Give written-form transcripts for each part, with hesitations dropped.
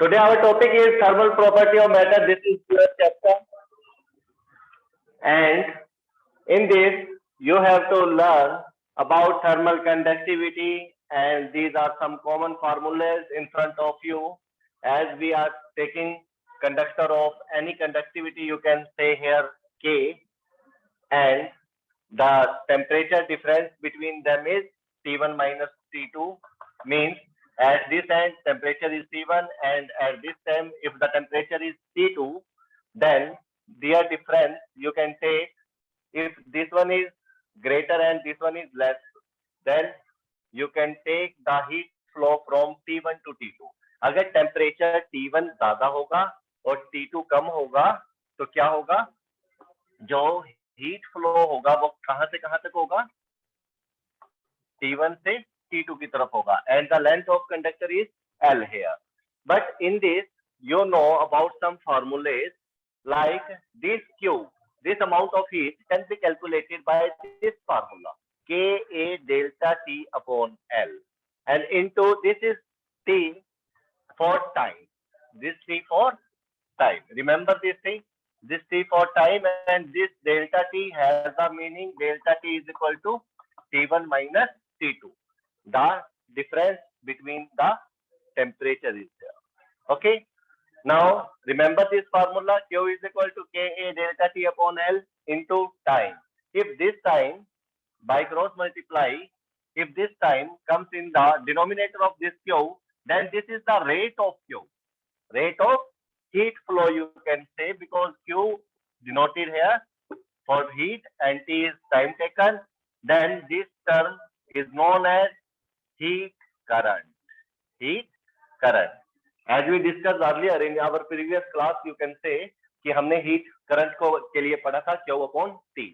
Today our topic is thermal property of matter. This is your chapter, and in this you have to learn about thermal conductivity, and these are some common formulas in front of you. As we are taking conductor of any conductivity, you can say here K, and the temperature difference between them is T1 minus T2, means at this end temperature is T1 and at this time if the temperature is T2, then their difference you can take, if this one is greater and this one is less, then you can take the heat flow from T1 to T2. अगर temperature T1 ज्यादा होगा और T2 कम होगा तो क्या होगा, जो heat flow होगा वो कहां से कहां तक होगा, T1 से T2 की तरफ होगा, and the length of conductor is L here. But in this you know about some formulas like this Q, this amount of heat can be calculated by this formula Ka delta T upon L, and into this is T for time, this T for time. Remember this thing, this T for time, and this delta T has the meaning delta T is equal to T1 minus T2. The difference between the temperature is there. Okay. Now remember this formula, Q is equal to Ka delta T upon L into time. If this time by cross multiply, if this time comes in the denominator of this Q, then this is the rate of Q, rate of heat flow you can say, because Q denoted here for heat and T is time taken, then this term is known as heat current. Heat current. As we discussed earlier in our previous class, you can say कि हमने heat current को के लिए पढ़ा था Q upon T.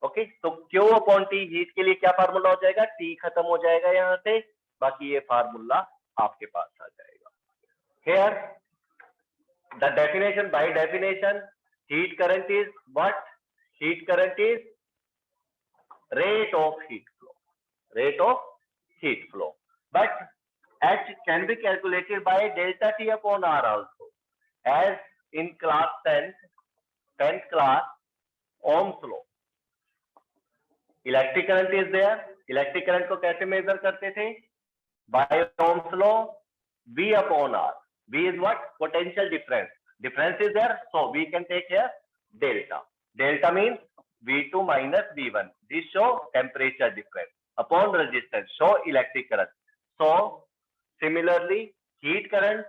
Okay, तो Q upon T heat के लिए क्या फार्मूला हो जाएगा, T खत्म हो जाएगा यहाँ से, बाकी ये फार्मूला आपके पास आ जाएगा. Here the definition, by definition, heat current is what? Heat current is rate of heat flow, rate of heat flow. But H can be calculated by delta T upon R also, as in class 10th class, Ohm's law. Electric current is there. Electric current को कैसे major करते थे? By Ohm's law, V upon R. V is what? Potential difference. Difference is there, so we can take here delta. Delta means V2 minus V1. This show temperature difference upon resistance, show electric current. So similarly, heat current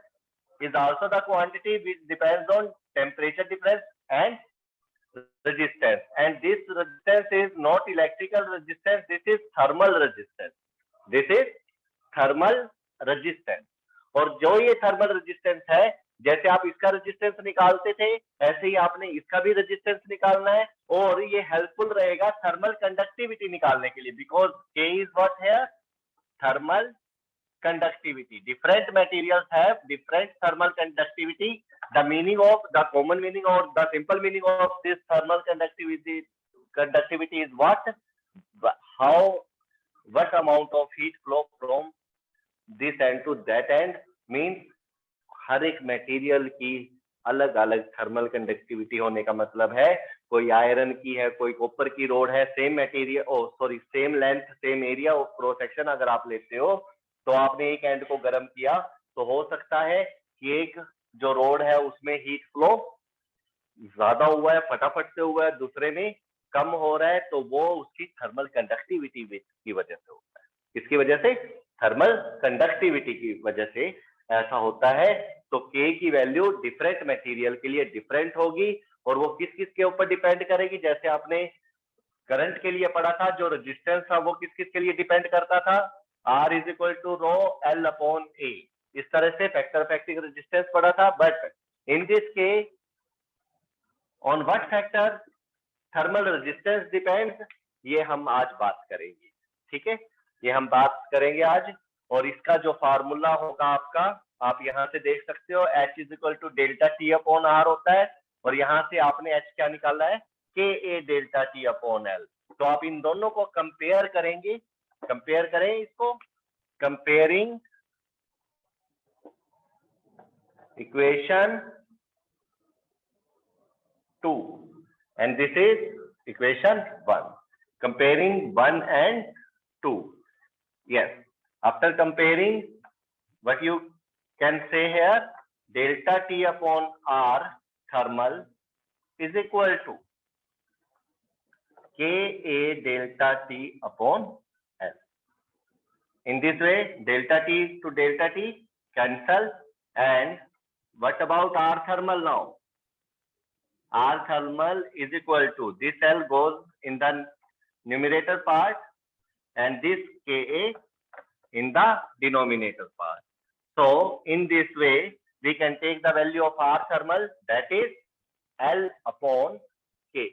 is also the quantity which depends on temperature difference and resistance. And this resistance is not electrical resistance, this is thermal resistance. This is thermal resistance. और जो ये thermal resistance है, जैसे आप इसका resistance निकालते थे ऐसे ही आपने इसका भी रेजिस्टेंस निकालना है, और ये हेल्पफुल रहेगा थर्मल कंडक्टिविटी निकालने के लिए, बिकॉज K इज व्हाट है, thermal conductivity. Different materials have different thermal conductivity. The meaning of, the common meaning or the simple meaning of this thermal conductivity is what? What amount of heat flow from this end to that end, means हर एक material की अलग अलग thermal conductivity होने का मतलब है, कोई iron की है, कोई कॉपर की रोड है, same material same length same area of cross section अगर आप लेते हो, तो आपने एक एंड को गर्म किया तो हो सकता है कि एक जो रोड है उसमें हीट फ्लो ज्यादा हुआ है, फटाफट से हुआ है, दूसरे में कम हो रहा है, तो वो उसकी थर्मल कंडक्टिविटी की वजह से होता है. किसकी वजह से? थर्मल कंडक्टिविटी की वजह से ऐसा होता है. तो K की वैल्यू डिफरेंट मटेरियल के लिए डिफरेंट होगी, और वो किस किस के ऊपर डिपेंड करेगी, जैसे आपने करंट के लिए पढ़ा था, जो रेजिस्टेंस था वो किस किस के लिए डिपेंड करता था, R is equal to rho L upon A. इस तरह से फैक्टर इफेक्टिव रेजिस्टेंस पढ़ा था. But in this case on what factor thermal resistance depends, ये हम आज बात करेंगे. ठीक है, ये हम बात करेंगे आज. और इसका जो फार्मूला होगा आपका, आप यहां से देख सकते हो, H is equal to delta T upon R होता है, और यहां से आपने H क्या निकालना है, Ka delta T upon L. तो आप इन दोनों को कंपेयर करेंगे, कंपेयर करें इसको, comparing equation 2 and this is equation 1. Comparing 1 and 2. Yes, after comparing, what you can say here, delta T upon R thermal is equal to Ka delta T upon L. In this way, delta T to delta T cancel. And what about R thermal now? R thermal is equal to, this L goes in the numerator part and this Ka in the denominator part. So in this way, we can take the value of R thermal, that is L upon Ka.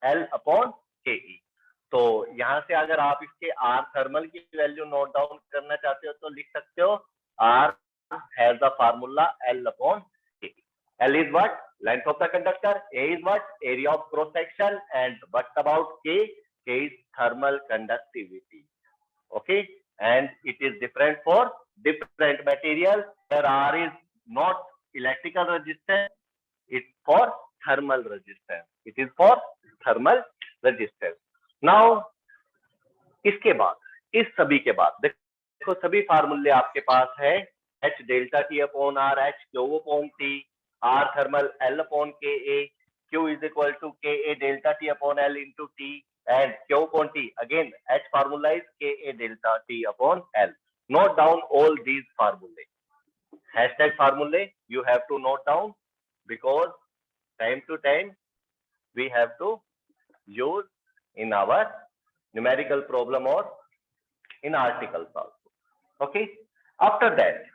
L upon Ke. तो यहां से अगर आप इसके R thermal की value note down करना चाहते हो तो लिख सकते हो R has the formula L upon K. L is what? Length of the conductor. A is what? Area of cross section. And what about K? K is thermal conductivity. Okay, and it is different for different materials. Where R is not electrical resistance, it's for thermal resistance. It is for thermal resistance. Now, इसके बाद, इस सभी के बाद देखो सभी फार्मूले आपके पास है, H delta T upon R, H Q upon T, R thermal L upon Ka, Q is equal to Ka delta T upon L into T, and Q upon T. Again, H formula is Ka delta T upon L. Note down all these formulae. Hashtag formulae you have to note down because time to time we have to use in our numerical problem or in articles also. Okay. After that,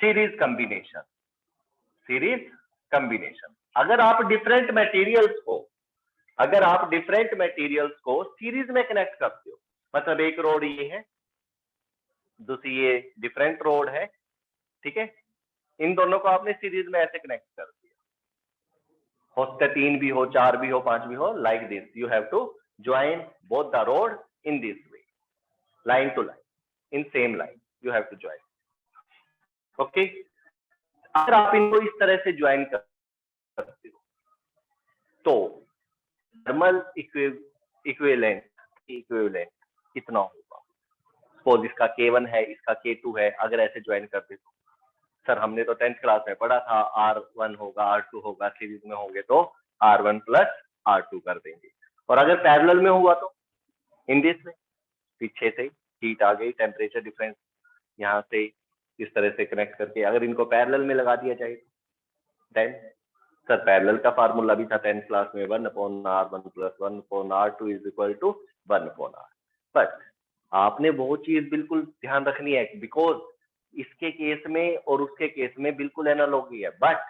series combination. Series combination. अगर आप different materials को series में connect करते हो, मतलब एक road ये है, दूसरी ये डिफरेंट रोड है, ठीक है, इन दोनों को आपने सीरीज में ऐसे कनेक्ट कर दिया, हो सकता है 3 भी हो, 4 भी हो, 5 भी हो, like this you have to join both the rod in this way, line to line, in same line you have to join. Okay, अगर आप इनको इस तरह से ज्वाइन कर सकते हो तो थर्मल इक्विवेलेंट कितना होगा. सपोज इसका K1 है, इसका K2 है, अगर ऐसे ज्वाइन करते तो सर हमने तो 10th क्लास में पढ़ा था R1 होगा, R2 होगा, सीरीज में होंगे तो R1 प्लस R2 कर देंगे. और अगर पैरेलल में हुआ तो इन दिस में पीछे से हीट आ गई, टेम्परेचर डिफरेंस यहाँ से इस तरह से कनेक्ट करके अगर इनको पैरेलल में लगा दिया जाए तो देन सर पैरेलल का फार्मूला भी था 10th क्लास में 1/R1 plus 1/R2 is equal to 1/R. But आपने वो चीज बिल्कुल ध्यान रखनी है बिकॉज इसके केस में और उसके केस में बिल्कुल एनालॉजी है. बट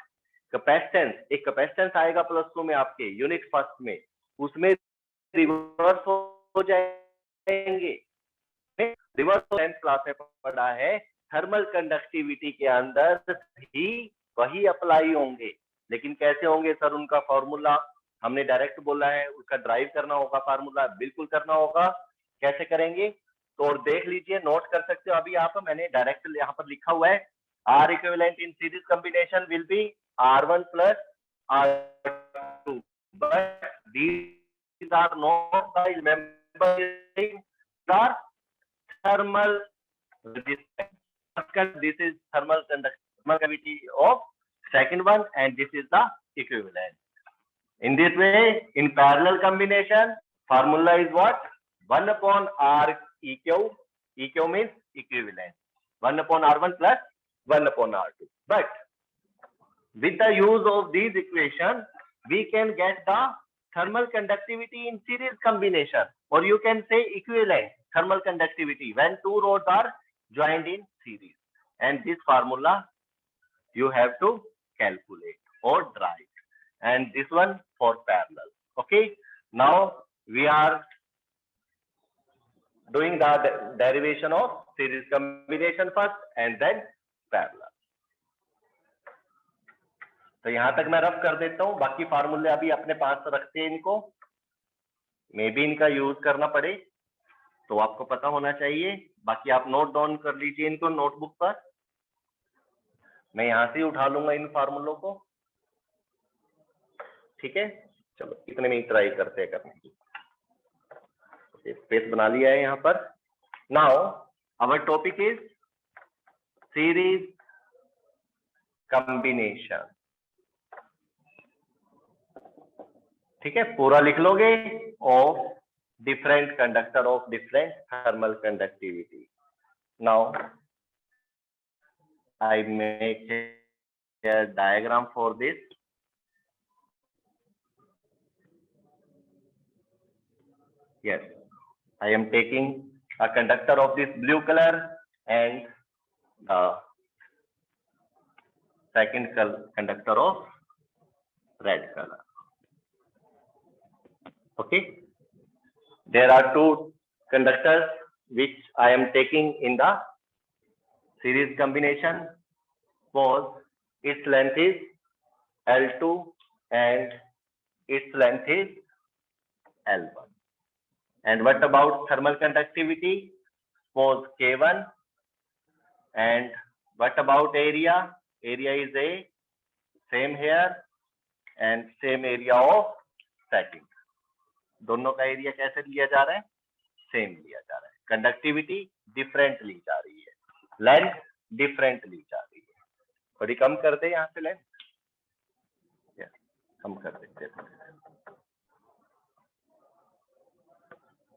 कैपेसिटेंस, एक कैपेसिटेंस आएगा +2 में आपके यूनिट फर्स्ट में, उसमें रिवर्स हो जाएंगे. रिवर्स 10th क्लास में पढ़ा है, थर्मल कंडक्टिविटी के अंदर ही वही अप्लाई होंगे, लेकिन कैसे होंगे सर, उनका फॉर्मूला हमने डायरेक्ट बोला है, उसका ड्राइव करना होगा, फार्मूला बिल्कुल करना होगा. कैसे करेंगे तो और देख लीजिए, नोट कर सकते हो अभी आप, मैंने डायरेक्ट यहाँ पर लिखा हुआ है, R equivalent in series combination will be R1 plus R2, but these are not by remembering the thermal resistance. This is thermal conductivity of second one and this is the equivalent. In this way, in parallel combination, formula is what? 1/R EQ. EQ means equivalent. 1/R1 plus 1/R2. But with the use of these equations, we can get the thermal conductivity in series combination, or you can say equivalent thermal conductivity when two rods are joined in series. And this formula you have to calculate or derive. And this one for parallel. Okay. Now we are doing the derivation of series combination first and then parallel. तो यहां तक मैं rough कर देता हूं, बाकी फार्मूले अभी अपने पास रखते हैं, इनको मे बी इनका यूज करना पड़े तो आपको पता होना चाहिए, बाकी आप नोट डाउन कर लीजिए इनको नोटबुक पर. मैं यहां से ही उठा लूंगा इन फार्मूलों को, ठीक है। चलो इतने में ही ट्राई करते हैं करने की। स्पेस बना लिया है यहाँ पर। Now our topic is series combination, ठीक है। पूरा लिख लोगे, of different conductor of different thermal conductivity. Now I make a diagram for this. Yes, I am taking a conductor of this blue color and the second conductor of red color. Okay, there are two conductors which I am taking in the series combination. Suppose its length is L2 and its length is L1. And what about thermal conductivity? Suppose K1. And what about area? Area is A, same here and same area of setting. दोनों का area कैसे लिया जा रहा है? Same लिया जा रहा है। कंडक्टिविटी डिफरेंट ली जा रही है, लेंथ डिफरेंट ली जा रही है। थोड़ी कम कर दे यहाँ से लेंथ, कम कर देते हैं,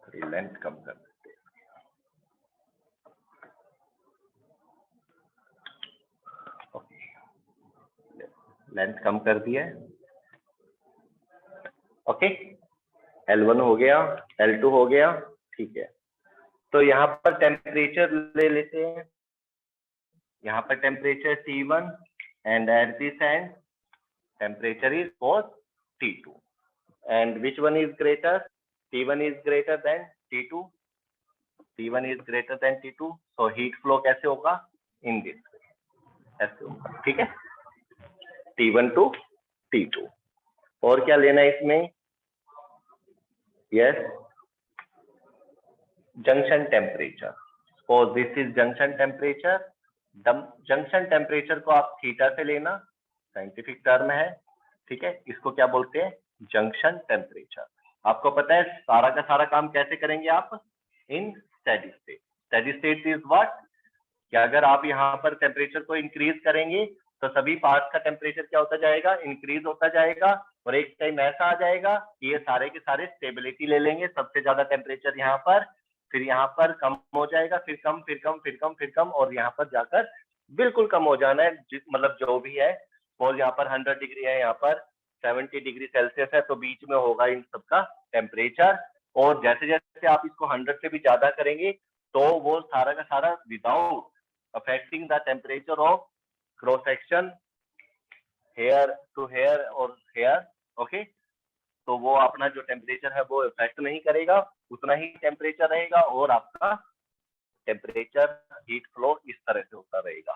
थोड़ी लेंथ कम कर देते हैं। ओके, लेंथ कम कर दिया है। ओके, L1 हो गया, L2 हो गया, ठीक है। तो यहाँ पर टेम्परेचर ले लेते हैं। यहाँ पर temperature T1 and at this end temperature is was T2 and which one is greater? T1 is greater than T2. T1 is greater than T2. So heat flow कैसे होगा? In this way, ऐसे होगा, ठीक है। T1 to T2। और क्या लेना है इसमें? Yes, junction temperature. Suppose this is junction temperature. Junction temperature को आप थीटा से लेना, साइंटिफिक टर्म है, ठीक है। इसको क्या बोलते हैं? Junction temperature. आपको पता है सारा का सारा काम कैसे करेंगे आप? In steady state. Steady state is what? कि अगर आप यहाँ पर टेम्परेचर को इंक्रीज करेंगे तो सभी पार्ट्स का टेम्परेचर क्या होता जाएगा? इंक्रीज होता जाएगा। और एक टाइम ऐसा आ जाएगा कि ये सारे के सारे स्टेबिलिटी ले लेंगे, सबसे ज्यादा टेम्परेचर यहाँ पर, फिर यहाँ पर कम हो जाएगा, फिर कम, फिर कम, फिर कम, फिर कम, और यहाँ पर जाकर बिल्कुल कम हो जाना है। मतलब जो भी है, सपोज यहाँ पर 100 डिग्री है, यहाँ पर 70 डिग्री सेल्सियस है, तो बीच में होगा इन सबका टेम्परेचर। और जैसे जैसे आप इसको 100 से भी ज्यादा करेंगे तो वो सारा का सारा without affecting the temperature of cross section here to here और हेयर, ओके, तो वो अपना जो टेम्परेचर है वो इफेक्ट नहीं करेगा, उतना ही टेम्परेचर रहेगा और आपका टेम्परेचर हीट फ्लो इस तरह से होता रहेगा।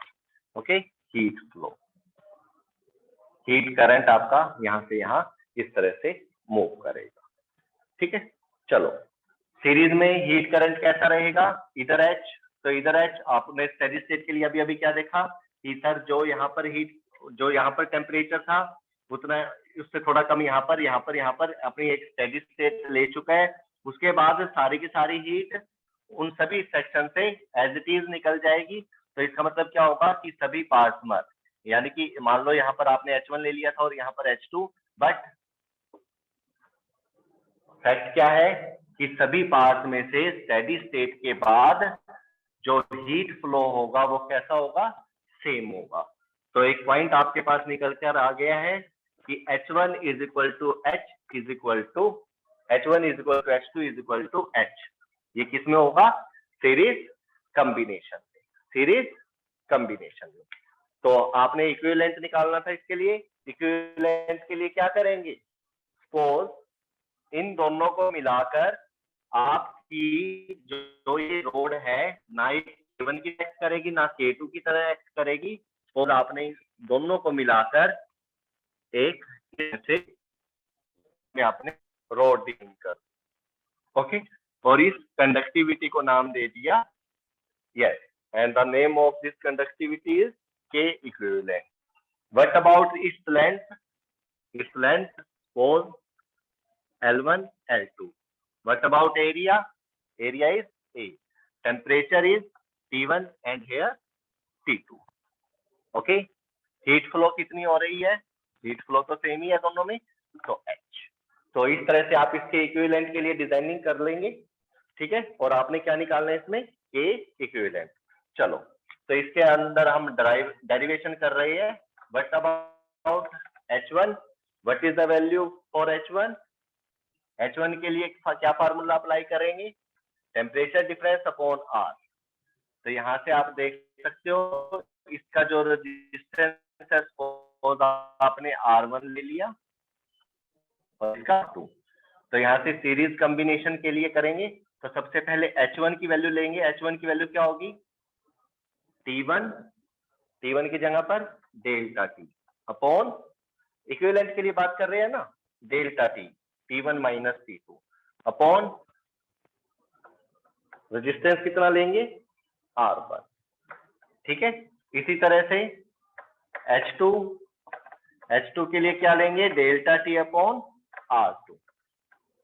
Okay, heat flow, heat current आपका यहाँ से यहाँ इस तरह से मूव करेगा, ठीक है। चलो, सीरीज में हीट करंट कैसा रहेगा? इधर H, तो इधर H आपने स्टेडी स्टेट के लिए अभी अभी क्या देखा? इधर जो यहाँ पर हीट, जो यहाँ पर टेम्परेचर था उतना, उससे थोड़ा कम यहाँ पर, यहाँ पर, यहाँ पर अपनी एक स्टेडी स्टेट ले चुका है। उसके बाद सारी की सारी हीट उन सभी सेक्शन से एज इट इज निकल जाएगी। तो इसका मतलब क्या होगा कि सभी पार्ट्स में, यानी कि मान लो यहाँ पर आपने H1 ले लिया था और यहाँ पर H2, बट फैक्ट क्या है कि सभी पार्ट में से स्टेडी स्टेट के बाद जो हीट फ्लो होगा वो कैसा होगा? सेम होगा। तो एक पॉइंट आपके पास निकल कर आ गया है कि H1 is equal to H is equal to H1 is equal to H2 is equal to H। ये किस में होगा? सीरीज कॉम्बिनेशन में, सीरीज कॉम्बिनेशन में। तो आपने इक्विवेलेंट निकालना था, इसके लिए इक्विवेलेंट के लिए क्या करेंगे? सपोज इन दोनों को मिलाकर आपकी जो ये रोड है ना K1 की एक्ट करेगी ना K2 की तरह एक्ट करेगी, और आपने दोनों को मिलाकर एक से में आपने रोड डिजाइन कर, ओके, और इस कंडक्टिविटी को नाम दे दिया, yes, and the name of this conductivity is K equivalent. What about its length? Its length was L1, L2. What about area? Area is A. Temperature is T1 and here T2. Okay. Heat flow कितनी हो रही है? Heat flow तो same ही है दोनों में, तो H. तो इस तरह से आप इसके इक्विवेलेंट के लिए डिजाइनिंग कर लेंगे, ठीक है। और आपने क्या निकालना है इसमें? K equivalent. चलो, तो इसके अंदर हम डेरिवेशन कर रहे हैं। What about H1? What is the value for H1? H1 के लिए क्या फार्मूला अप्लाई करेंगे? Temperature difference upon R। तो यहाँ से आप देख सकते हो इसका जो रेजिस्टेंस है आपने R1 ले लिया और इसका 2। तो यहाँ से सीरीज कॉम्बिनेशन के लिए करेंगे तो सबसे पहले H1 की वैल्यू लेंगे। H1 की वैल्यू क्या होगी? T1 की जगह पर डेल्टा T अपॉन, इक्विवेलेंट के लिए बात कर रहे हैं ना, delta T, T1 minus T2 upon resistance कितना लेंगे? R1, ठीक है। इसी तरह से H2 के लिए क्या लेंगे? Delta T upon R2,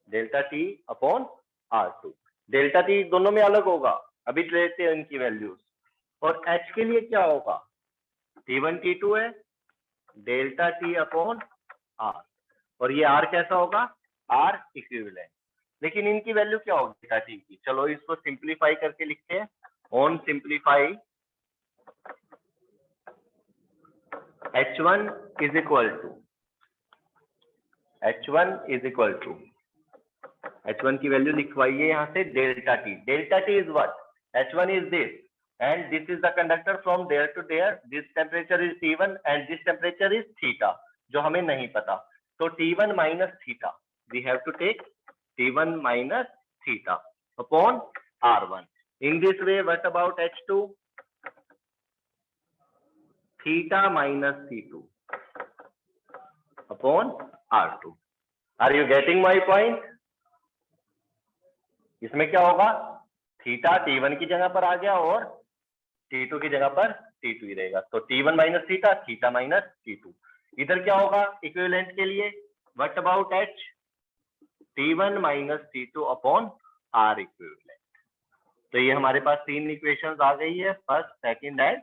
delta T upon R2। Delta T दोनों में अलग होगा, अभी लेते हैं इनकी वैल्यूज। और H के लिए क्या होगा? T1 T2 है, डेल्टा T अपॉन R, और ये R कैसा होगा? R equivalent. लेकिन इनकी वैल्यू क्या होगी डेल्टा T की? चलो इसको सिंप्लीफाई करके लिखते हैं। On simplify H1 is equal to H1 की वैल्यू लिखवाइए यहाँ से, delta T। Delta T is what? H1 is this and this is the conductor from there to there. This temperature is T1 and this temperature is theta, जो हमें नहीं पता। तो T1 minus theta, we have to take T1 minus theta upon R1. In this way, what about H2? Theta minus T2 upon R2. Are you getting my point? इसमें क्या होगा? Theta T1 की जगह पर आ गया और T2 की जगह पर T2 ही रहेगा। तो T1 minus theta, theta minus T2। इधर क्या होगा इक्विवेलेंट के लिए? What about H? T1 minus T2 upon R equivalent. तो ये हमारे पास तीन इक्वेशंस आ गई है, first, second and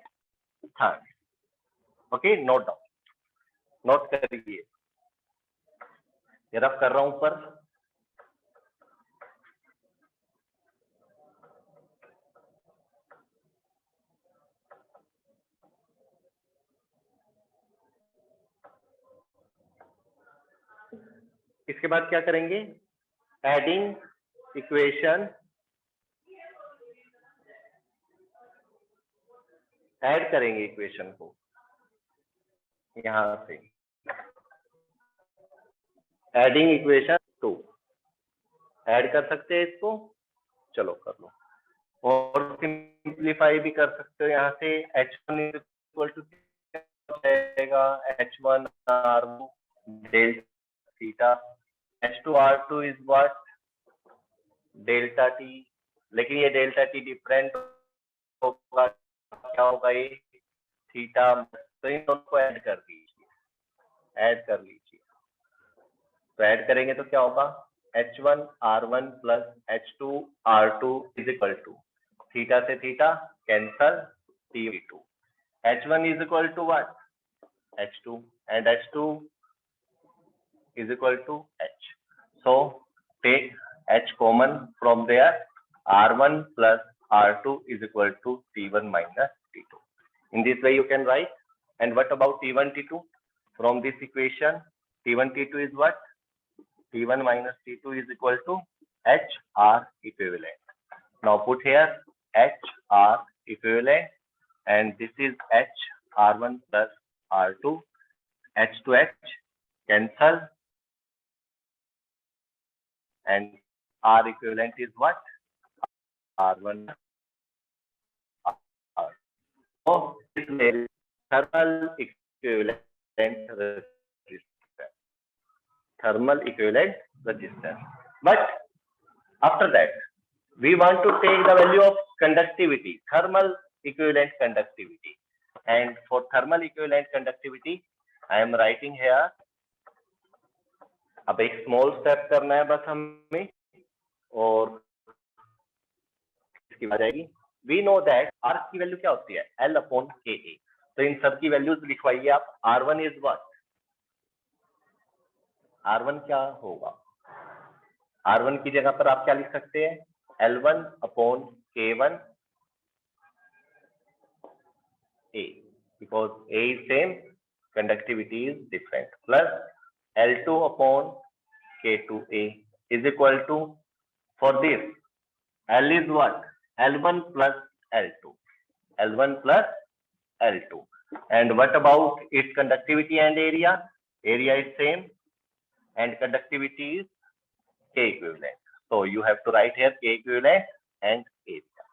third. Okay, note down, note करिए, ये रफ कर रहा हूं ऊपर। इसके बाद क्या करेंगे? एडिंग इक्वेशन, ऐड करेंगे इक्वेशन को यहां से। एडिंग इक्वेशन 2 ऐड कर सकते हैं इसको, चलो कर लो। और सिंप्लीफाई भी कर सकते हो यहाँ से। H1 is equal to H1 R2 delta theta, H2 R2 is what? Delta T। लेकिन ये डेल्टा T डिफरेंट होगा, क्या होगा ये? थीटा। तो इन दोनों को ऐड कर दीजिए, ऐड कर लीजिए। तो ऐड करेंगे तो क्या होगा? H1 R1 plus H2 R2 is equal to, theta से theta cancel, T2। H1 is equal to what? H2, and H2 is equal to H. So take H common from there. R1 plus R2 is equal to T1 minus T2. In this way you can write. And what about T1 T2? From this equation, T1 T2 is what? T1 minus T2 is equal to HR equivalent. Now put here HR equivalent, and this is H R1 plus R2, H to H cancel, and R equivalent is what? R1 R. So this is thermal equivalent resistance. Thermal equivalent resistance. But after that, we want to take the value of conductivity, thermal equivalent conductivity. and for thermal equivalent conductivity I am writing here. अब एक small step करना है बस हमें और इसकी आ जाएगी. We know that are की वैल्यू क्या होती है L अपॉन के ए. तो इन सब की वैल्यूज लिखवाइए आप. R1 is what? R1 क्या होगा? R1 की जगह पर आप क्या लिख सकते हैं? L1 upon K1 A, because A is same, conductivity is different, plus L2 upon K2A is equal to, for this L is what? L1 plus L2, L1 plus L2. And what about its conductivity and area? Area is same and conductivity is K equivalent. So you have to write here K equivalent and area.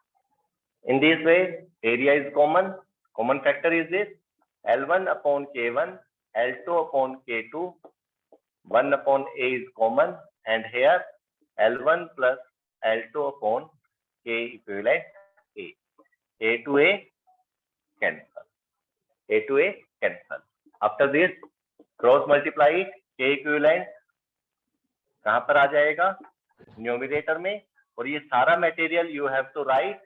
In this way, area is common. Common factor is this L1 upon K1, L2 upon K2, 1 upon A is common, and here L1 plus L2 upon K equivalent A. A to A cancel. A to A cancel. After this, cross multiply it. K equivalent कहाँ पर आ जाएगा? Numerator में. और ये सारा material you have to write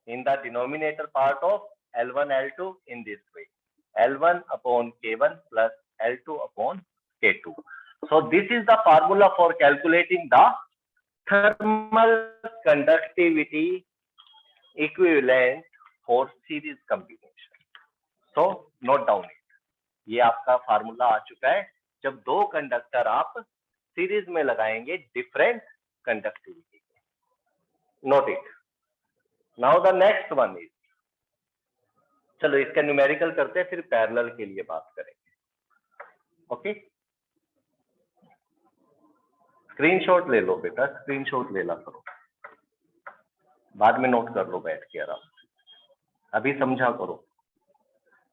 in the denominator part of L1, L2 in this way. L1 upon K1 plus L2 upon K2. So this is the formula for calculating the thermal conductivity equivalent for series combination. So note down it. ये आपका formula आ चुका है जब दो conductor आप series में लगाएंगे different conductivity. Note it. Now the next one is, चलो इसका न्यूमेरिकल करते हैं फिर पैरेलल के लिए बात करेंगे. ओके, स्क्रीनशॉट ले लो बेटा, स्क्रीनशॉट ले ला करो, बाद में नोट कर लो बैठ के आराम से. अभी समझा करो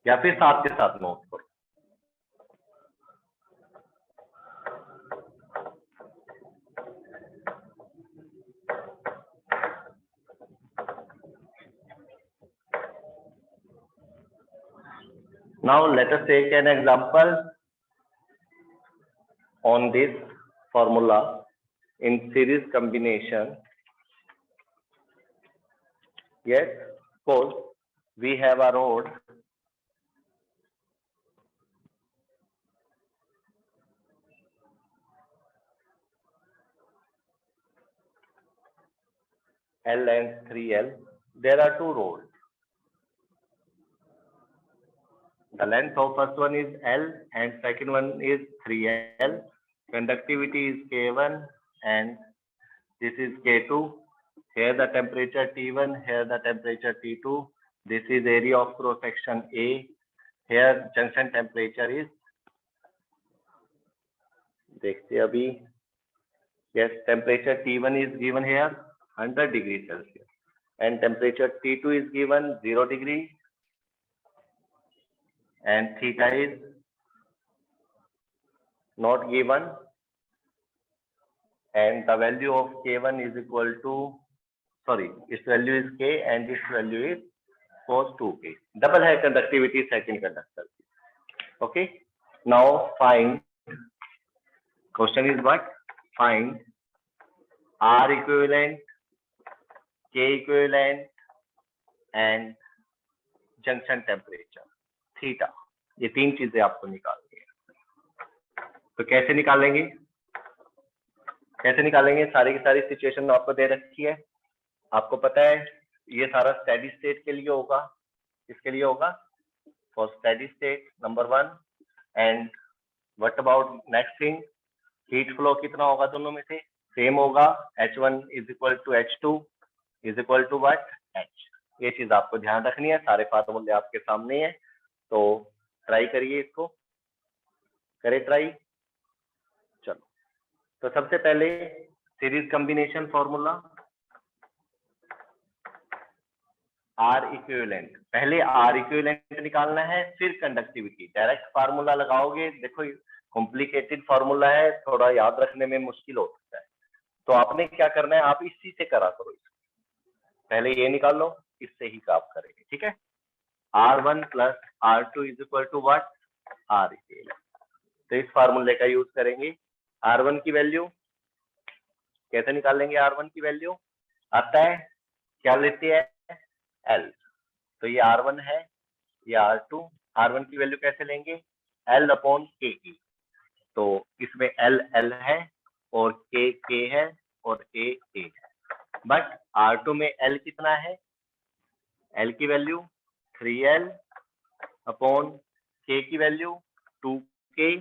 या फिर साथ के साथ नोट करो. Now let us take an example on this formula in series combination. Yes, suppose we have a rod L and 3L. There are two rods. The length of first one is L and second one is 3L. Conductivity is K1 and this is K2. Here the temperature T1, here the temperature T2. This is area of cross section A. Here junction temperature is, देखते अभी, yes, temperature T1 is given here 100 degrees Celsius and temperature T2 is given 0 degree and theta is not given, and the value of K1 is equal to, sorry, its value is K and its value is cos 2K. Double है conductivity second conductor. Okay, now find, question is what? Find R equivalent, K equivalent and junction temperature theta. ये तीन चीजें आपको निकालनी है. तो कैसे निकालेंगे? कैसे निकालेंगे? सारी की सारी सिचुएशन आपको दे रखी है. आपको पता है ये सारा स्टेडी स्टेट के लिए होगा. किसके लिए होगा? For steady state number 1. And what about next thing? Heat flow कितना होगा दोनों में से? सेम होगा. H1 is equal to H2 is equal to what? H. ये चीज आपको ध्यान रखनी है. सारे फार्मूले आपके सामने है, तो ट्राई करिए इसको. करे ट्राई. चलो, तो सबसे पहले series combination formula R equivalent. पहले आर इक्विवेलेंट निकालना है, फिर कंडक्टिविटी. डायरेक्ट फार्मूला लगाओगे, देखो कॉम्प्लिकेटेड फार्मूला है, थोड़ा याद रखने में मुश्किल हो सकता है. तो आपने क्या करना है, आप इसी से करा करो. पहले ये निकाल लो, इससे ही काम करेंगे. ठीक है, R1 plus R2 is equal to what, R equivalent. तो इस फार्मूले का यूज करेंगे। R1 की वैल्यू कैसे निकालेंगे? R1 की वैल्यू आता है, क्या लेते हैं, L। तो ये R1 है, ये R2। R1 की वैल्यू कैसे लेंगे? L अपॉन K की। तो इसमें L L है और K K है और A A है। बट R2 में L कितना है? L की वैल्यू 3L अपॉन K की value 2K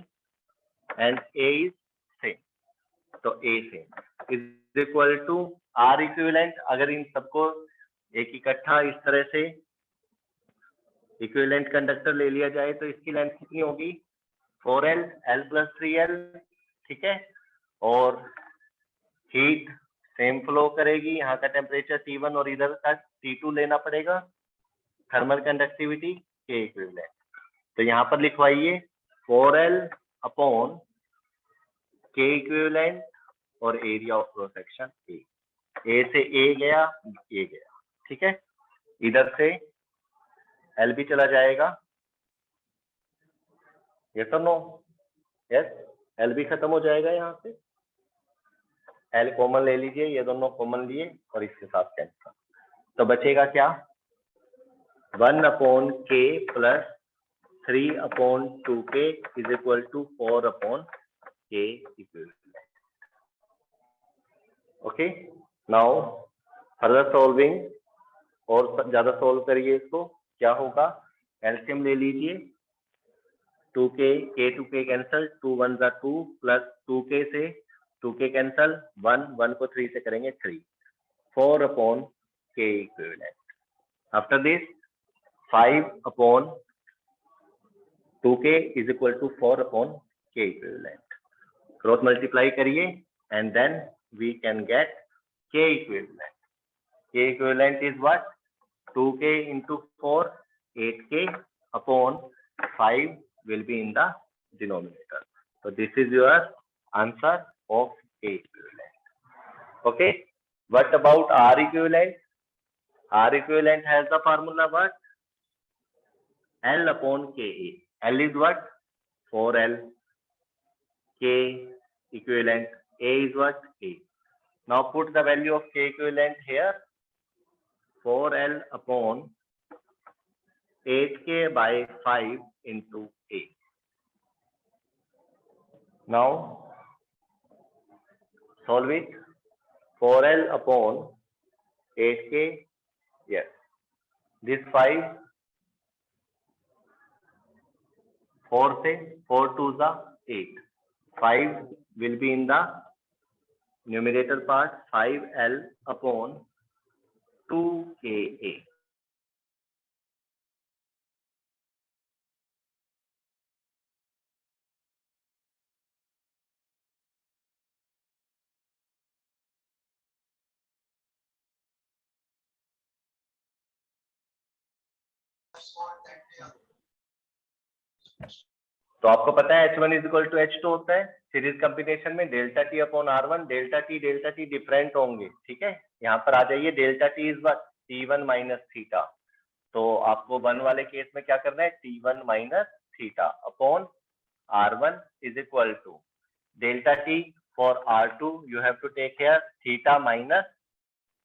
and A is same, तो A same is equal to R equivalent. अगर इन सबको एक इकट्ठा इस तरह से इक्विवेलेंट कंडक्टर ले लिया जाए तो इसकी लेंथ कितनी होगी? 4L, L प्लस 3L, ठीक है। और हीट सेम फ्लो करेगी, यहाँ का टेम्परेचर T1 और इधर का T2 लेना पड़ेगा। Thermal conductivity K equivalent. तो यहाँ पर लिखवाइए 4L अपॉन K इक्विवेलेंट और area of cross section A से A गया, A गया, ठीक है। इधर से L भी चला जाएगा, यस और नो? यस, L भी खत्म हो जाएगा यहाँ से। L कॉमन ले लीजिए, ये दोनों कॉमन लिए और इसके साथ कैंसिल। तो बचेगा क्या? 1 upon K plus 3 upon 2K is equal to 4 upon K equivalent. Okay, now further solving, और ज्यादा सॉल्व करिए इसको। क्या होगा? एलसीएम ले लीजिए, 2K, K to K cancel, 2 1 जा 2 प्लस 2K से 2K कैंसल, 1 1 को 3 से करेंगे 3, 4 upon K equivalent. After this 5 upon 2K is equal to 4 upon K equivalent. Cross multiply करिए and then we can get K equivalent. K equivalent is what? 2K into 4, 8K upon 5 will be in the denominator. So this is your answer of K equivalent. Okay. What about R equivalent? R equivalent has the formula what? L upon Ka. L is what? 4L. K equivalent. A is what? A. Now put the value of K equivalent here. 4L upon 8K by 5 into A. Now solve it. 4L upon 8K, yes. This 5, 4 से 4 2 the 8. 5 will be in the numerator part, 5L upon 2KA. तो आपको पता है H1 is equal to H2 होता है series combination में delta T upon R1। Delta T different होंगे, ठीक है। यहाँ पर आ जाइए, delta T is what? T1 minus theta. तो आपको 1 वाले केस में क्या करना है? T1 minus theta upon R1 is equal to delta T for R2 you have to take care theta minus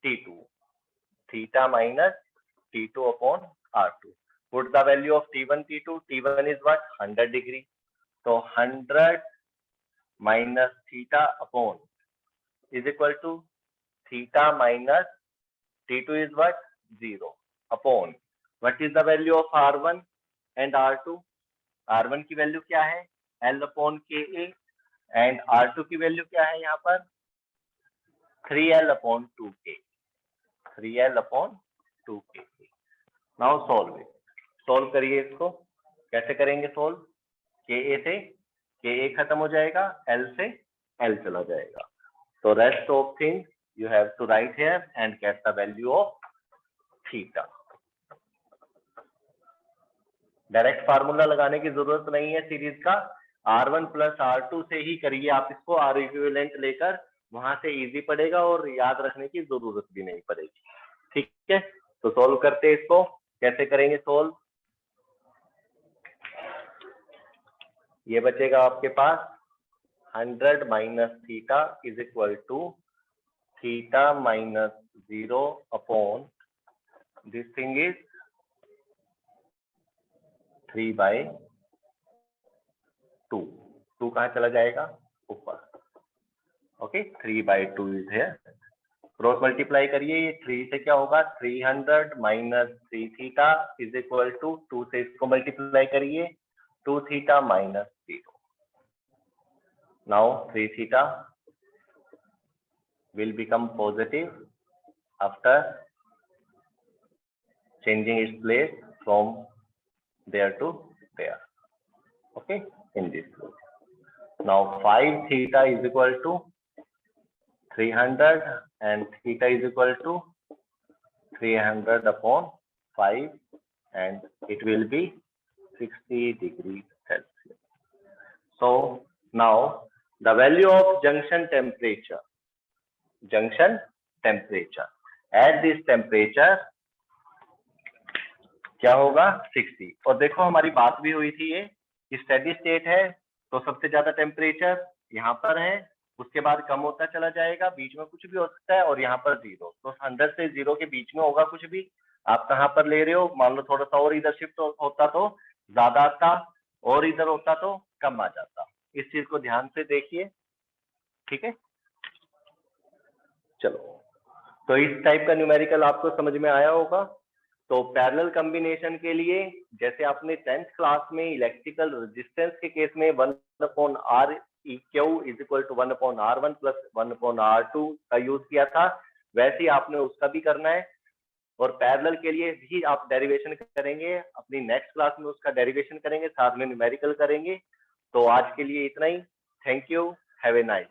T2, theta minus T2 upon R2। Put the value of T1, T2. T1 is what? 100 degree. So 100 minus theta upon is equal to theta minus T2 is what? 0 upon what is the value of R1 and R2? R1 की value क्या है? L upon KA and R2 की value क्या है यहाँ पर? 3L upon 2K. 3L upon 2K. Now solve it. Solve करिए इसको। कैसे करेंगे सोल्व? Ka से Ka खत्म हो जाएगा, L से L चला जाएगा। तो rest of thing you have to write here and get the value of theta. Direct formula लगाने की जरूरत नहीं है सीरीज का, R1 प्लस R2 से ही करिए आप इसको। R इक्विवेलेंट लेकर वहां से इजी पड़ेगा और याद रखने की जरूरत भी नहीं पड़ेगी, ठीक है। तो सोल्व करते हैं इसको। कैसे करेंगे सोल्व? ये बचेगा आपके पास 100 minus theta is equal to theta minus 0 upon this thing is 3/2। 2 कहाँ चला जाएगा? ऊपर। Okay, 3/2 is here. Cross multiply करिए, ये 3 से क्या होगा? 300 minus 3 theta is equal to 2 से इसको मल्टीप्लाई करिए 2 थीटा माइनस 0। नाउ 3 theta will become positive after changing its place from there to there. Okay, in this way. Now 5 theta is equal to 300 and theta is equal to 300 upon 5 and it will be 60 degrees Celsius. So now the value of junction temperature at this temperature क्या होगा? 60। और देखो हमारी बात भी हुई थी, ये स्टेडी स्टेट है तो सबसे ज्यादा टेम्परेचर यहाँ पर है, उसके बाद कम होता चला जाएगा, बीच में कुछ भी हो सकता है, और यहाँ पर 0। तो 100 से 0 के बीच में होगा कुछ भी। आप कहाँ पर ले रहे हो? मान लो थोड़ा सा और इधर शिफ्ट होता तो ज्यादा आता, और इधर होता तो कम आ जाता। इस चीज को ध्यान से देखिए, ठीक है। चलो, तो इस टाइप का न्यूमेरिकल आपको समझ में आया होगा। तो पैरेलल कॉम्बिनेशन के लिए जैसे आपने 10th क्लास में इलेक्ट्रिकल रेजिस्टेंस के केस में 1/R EQ is equal to 1/R1 plus 1/R2 का यूज किया था, वैसे ही आपने उसका भी करना है। और पैरेलल के लिए भी आप डेरिवेशन करेंगे, अपनी नेक्स्ट क्लास में उसका डेरिवेशन करेंगे, साथ में न्यूमेरिकल करेंगे। तो आज के लिए इतना ही। Thank you, have a nice.